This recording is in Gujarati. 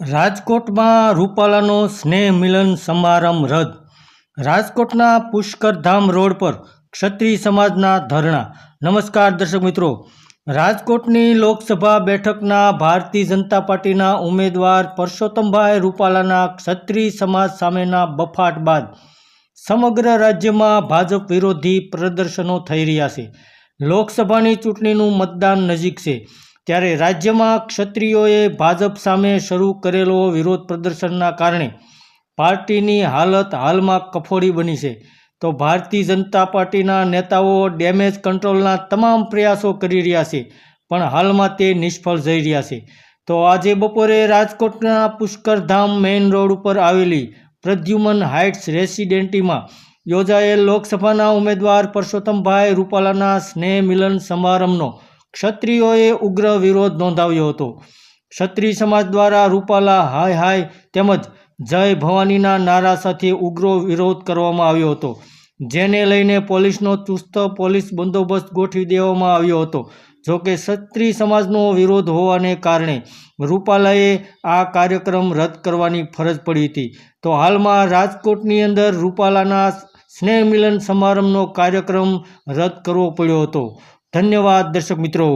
રાજકોટમાં રૂપાલાનો સ્નેહ મિલન સમારંભ રદ. રાજકોટના પુષ્કરધામ રોડ પર ક્ષત્રિય સમાજના ધરણા. નમસ્કાર દર્શક મિત્રો, રાજકોટની લોકસભા બેઠકના ભારતીય જનતા પાર્ટીના ઉમેદવાર પરસોત્તમભાઈ રૂપાલાના ક્ષત્રિય સમાજ સામેના બફાટ બાદ સમગ્ર રાજ્યમાં ભાજપ વિરોધી પ્રદર્શનો થઈ રહ્યા છે. લોકસભાની ચૂંટણીનું મતદાન નજીક છે, ત્યારે રાજ્યમાં ક્ષત્રિયોએ ભાજપ સામે શરૂ કરેલો વિરોધ પ્રદર્શનના કારણે પાર્ટીની હાલત હાલમાં કફોડી બની છે. તો ભારતીય જનતા પાર્ટીના નેતાઓ ડેમેજ કંટ્રોલના તમામ પ્રયાસો કરી રહ્યા છે, પણ હાલમાં તે નિષ્ફળ જઈ રહ્યા છે. તો આજે બપોરે રાજકોટના પુષ્કરધામ મેઇન રોડ ઉપર આવેલી પ્રદ્યુમન હાઇટ્સ રેસિડેન્સીમાં યોજાયેલ લોકસભાના ઉમેદવાર પરસોત્તમભાઈ રૂપાલાના સ્નેહ મિલન સમારંભનો ક્ષત્રિયોએ ઉગ્ર વિરોધ નોંધાવ્યો હતો. ક્ષત્રિય સમાજ દ્વારા રૂપાલા હાય હાય તેમજ જય ભવાનીના નારા સાથે ઉગ્ર વિરોધ કરવામાં આવ્યો હતો, જેને લઈને પોલીસનો ચુસ્ત પોલીસ બંદોબસ્ત ગોઠવી દેવામાં આવ્યો હતો. જોકે ક્ષત્રિય સમાજનો વિરોધ હોવાને કારણે રૂપાલાએ આ કાર્યક્રમ રદ કરવાની ફરજ પડી હતી. તો હાલમાં રાજકોટની અંદર રૂપાલાના સ્નેહ મિલન સમારંભનો કાર્યક્રમ રદ કરવો પડ્યો હતો. ધન્યવાદ દર્શક મિત્રો.